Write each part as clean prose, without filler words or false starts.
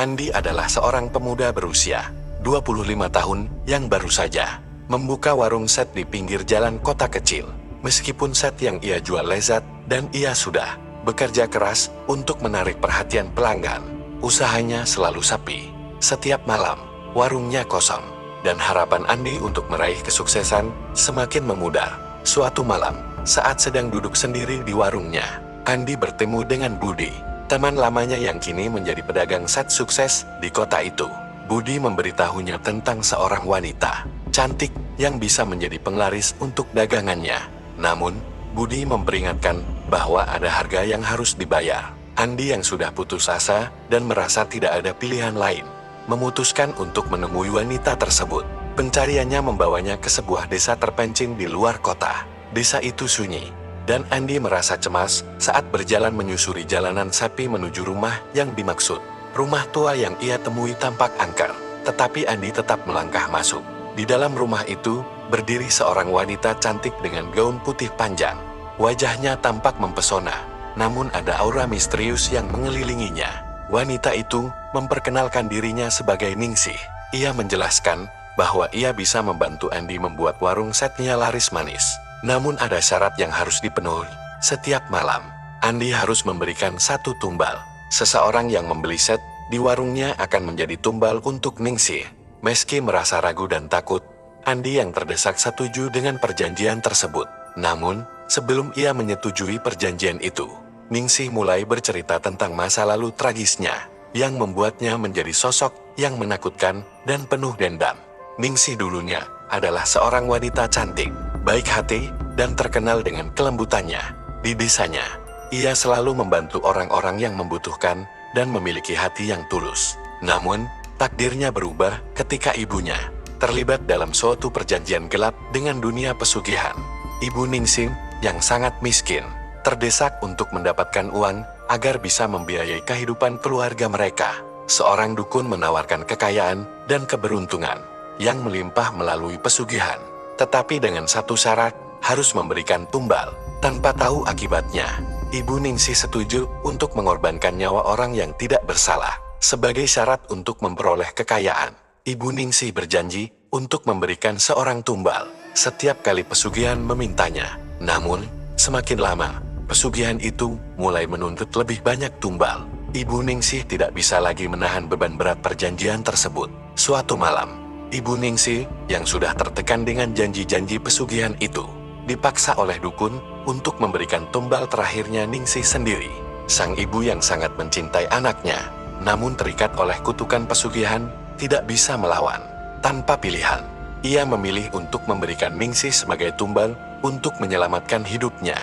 Andi adalah seorang pemuda berusia 25 tahun yang baru saja membuka warung set di pinggir jalan kota kecil. Meskipun set yang ia jual lezat dan ia sudah bekerja keras untuk menarik perhatian pelanggan, usahanya selalu sepi. Setiap malam, warungnya kosong, dan harapan Andi untuk meraih kesuksesan semakin memudar. Suatu malam, saat sedang duduk sendiri di warungnya, Andi bertemu dengan Budi, teman lamanya yang kini menjadi pedagang set sukses di kota itu. Budi memberitahunya tentang seorang wanita cantik yang bisa menjadi penglaris untuk dagangannya. Namun, Budi memperingatkan bahwa ada harga yang harus dibayar. Andi yang sudah putus asa dan merasa tidak ada pilihan lain, memutuskan untuk menemui wanita tersebut. Pencariannya membawanya ke sebuah desa terpencil di luar kota. Desa itu sunyi, dan Andi merasa cemas saat berjalan menyusuri jalanan sepi menuju rumah yang dimaksud. Rumah tua yang ia temui tampak angker, tetapi Andi tetap melangkah masuk. Di dalam rumah itu, berdiri seorang wanita cantik dengan gaun putih panjang. Wajahnya tampak mempesona, namun ada aura misterius yang mengelilinginya. Wanita itu memperkenalkan dirinya sebagai Ningsih. Ia menjelaskan bahwa ia bisa membantu Andi membuat warung setnya laris manis. Namun ada syarat yang harus dipenuhi. Setiap malam, Andi harus memberikan satu tumbal. Seseorang yang membeli set di warungnya akan menjadi tumbal untuk Ningsih. Meski merasa ragu dan takut, Andi yang terdesak setuju dengan perjanjian tersebut. Namun, sebelum ia menyetujui perjanjian itu, Ningsih mulai bercerita tentang masa lalu tragisnya, yang membuatnya menjadi sosok yang menakutkan dan penuh dendam. Ningsih dulunya adalah seorang wanita cantik, baik hati, dan terkenal dengan kelembutannya. Di desanya, ia selalu membantu orang-orang yang membutuhkan dan memiliki hati yang tulus. Namun, takdirnya berubah ketika ibunya terlibat dalam suatu perjanjian gelap dengan dunia pesugihan. Ibu Ningsih, yang sangat miskin, terdesak untuk mendapatkan uang agar bisa membiayai kehidupan keluarga mereka. Seorang dukun menawarkan kekayaan dan keberuntungan yang melimpah melalui pesugihan. Tetapi dengan satu syarat, harus memberikan tumbal. Tanpa tahu akibatnya, Ibu Ningsih setuju untuk mengorbankan nyawa orang yang tidak bersalah. Sebagai syarat untuk memperoleh kekayaan, Ibu Ningsih berjanji untuk memberikan seorang tumbal setiap kali pesugihan memintanya. Namun, semakin lama, pesugihan itu mulai menuntut lebih banyak tumbal. Ibu Ningsih tidak bisa lagi menahan beban berat perjanjian tersebut. Suatu malam, Ibu Ningsih yang sudah tertekan dengan janji-janji pesugihan itu, dipaksa oleh dukun untuk memberikan tumbal terakhirnya Ningsih sendiri. Sang ibu yang sangat mencintai anaknya, namun terikat oleh kutukan pesugihan, tidak bisa melawan. Tanpa pilihan, ia memilih untuk memberikan Ningsih sebagai tumbal untuk menyelamatkan hidupnya.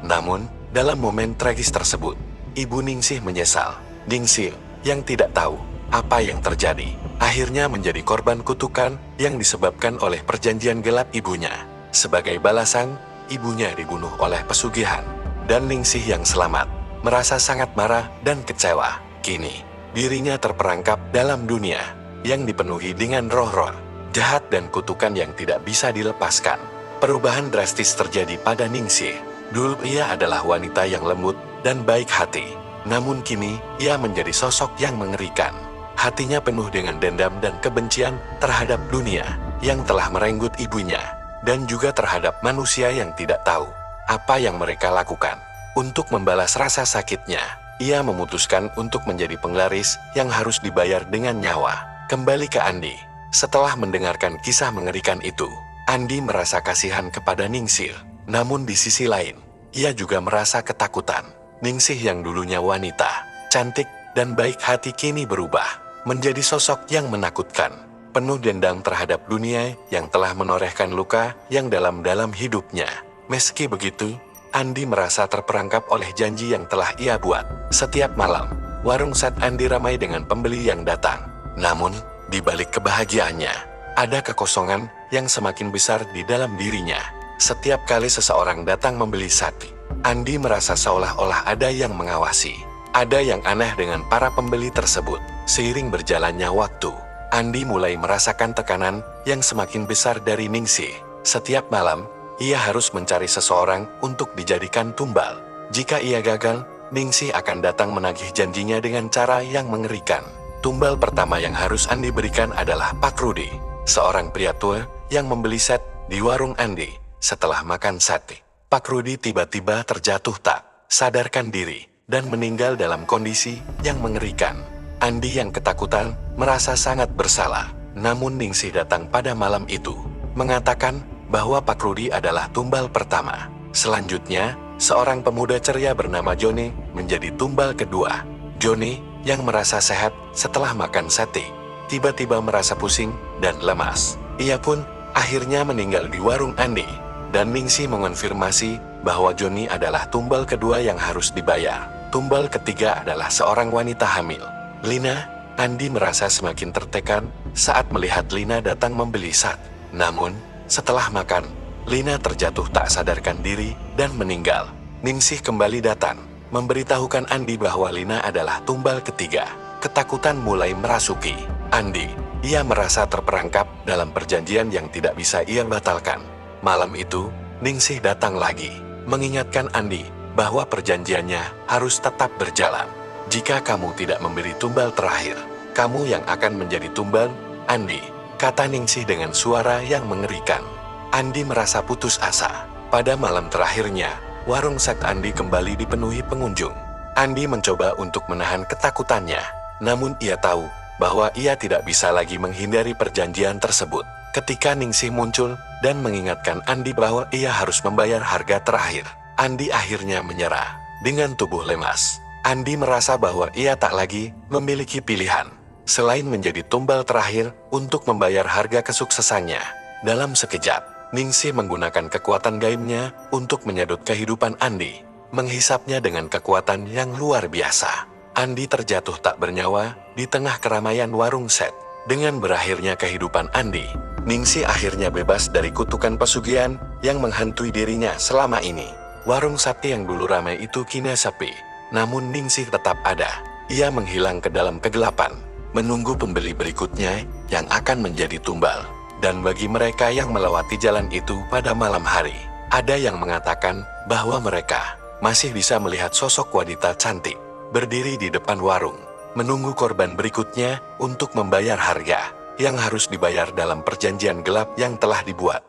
Namun, dalam momen tragis tersebut, Ibu Ningsih menyesal. Ningsih, yang tidak tahu apa yang terjadi, akhirnya menjadi korban kutukan yang disebabkan oleh perjanjian gelap ibunya. Sebagai balasan, ibunya dibunuh oleh pesugihan, dan Ningsih yang selamat merasa sangat marah dan kecewa. Kini, dirinya terperangkap dalam dunia yang dipenuhi dengan roh-roh jahat dan kutukan yang tidak bisa dilepaskan. Perubahan drastis terjadi pada Ningsih. Dulu ia adalah wanita yang lembut dan baik hati, namun kini ia menjadi sosok yang mengerikan. Hatinya penuh dengan dendam dan kebencian terhadap dunia yang telah merenggut ibunya, dan juga terhadap manusia yang tidak tahu apa yang mereka lakukan. Untuk membalas rasa sakitnya, ia memutuskan untuk menjadi penglaris yang harus dibayar dengan nyawa. Kembali ke Andi. Setelah mendengarkan kisah mengerikan itu, Andi merasa kasihan kepada Ningsih. Namun di sisi lain, ia juga merasa ketakutan. Ningsih yang dulunya wanita, cantik, dan baik hati kini berubah menjadi sosok yang menakutkan, penuh dendam terhadap dunia yang telah menorehkan luka yang dalam-dalam hidupnya. Meski begitu, Andi merasa terperangkap oleh janji yang telah ia buat. Setiap malam, warung set Andi ramai dengan pembeli yang datang. Namun, di balik kebahagiaannya, ada kekosongan yang semakin besar di dalam dirinya. Setiap kali seseorang datang membeli set, Andi merasa seolah-olah ada yang mengawasi. Ada yang aneh dengan para pembeli tersebut. Seiring berjalannya waktu, Andi mulai merasakan tekanan yang semakin besar dari Ningsih. Setiap malam, ia harus mencari seseorang untuk dijadikan tumbal. Jika ia gagal, Ningsih akan datang menagih janjinya dengan cara yang mengerikan. Tumbal pertama yang harus Andi berikan adalah Pak Rudi, seorang pria tua yang membeli set di warung Andi setelah makan sate. Pak Rudi tiba-tiba terjatuh tak sadarkan diri dan meninggal dalam kondisi yang mengerikan. Andi yang ketakutan merasa sangat bersalah. Namun Ningsih datang pada malam itu, mengatakan bahwa Pak Rudi adalah tumbal pertama. Selanjutnya, seorang pemuda ceria bernama Joni menjadi tumbal kedua. Joni yang merasa sehat setelah makan sate, tiba-tiba merasa pusing dan lemas. Ia pun akhirnya meninggal di warung Andi, dan Ningsih mengonfirmasi bahwa Joni adalah tumbal kedua yang harus dibayar. Tumbal ketiga adalah seorang wanita hamil, Lina. Andi merasa semakin tertekan saat melihat Lina datang membeli sat. Namun, setelah makan, Lina terjatuh tak sadarkan diri dan meninggal. Ningsih kembali datang, memberitahukan Andi bahwa Lina adalah tumbal ketiga. Ketakutan mulai merasuki Andi. Ia merasa terperangkap dalam perjanjian yang tidak bisa ia batalkan. Malam itu, Ningsih datang lagi, mengingatkan Andi bahwa perjanjiannya harus tetap berjalan. Jika kamu tidak memberi tumbal terakhir, kamu yang akan menjadi tumbal, Andi, kata Ningsih dengan suara yang mengerikan. Andi merasa putus asa. Pada malam terakhirnya, warung sat Andi kembali dipenuhi pengunjung. Andi mencoba untuk menahan ketakutannya, namun ia tahu bahwa ia tidak bisa lagi menghindari perjanjian tersebut. Ketika Ningsih muncul dan mengingatkan Andi bahwa ia harus membayar harga terakhir, Andi akhirnya menyerah. Dengan tubuh lemas, Andi merasa bahwa ia tak lagi memiliki pilihan selain menjadi tumbal terakhir untuk membayar harga kesuksesannya. Dalam sekejap, Ningsih menggunakan kekuatan gaibnya untuk menyedot kehidupan Andi, menghisapnya dengan kekuatan yang luar biasa. Andi terjatuh tak bernyawa di tengah keramaian warung set. Dengan berakhirnya kehidupan Andi, Ningsih akhirnya bebas dari kutukan pesugihan yang menghantui dirinya selama ini. Warung sate yang dulu ramai itu kini sepi. Namun Ningsih tetap ada. Ia menghilang ke dalam kegelapan, menunggu pembeli berikutnya yang akan menjadi tumbal. Dan bagi mereka yang melewati jalan itu pada malam hari, ada yang mengatakan bahwa mereka masih bisa melihat sosok wanita cantik berdiri di depan warung, menunggu korban berikutnya untuk membayar harga yang harus dibayar dalam perjanjian gelap yang telah dibuat.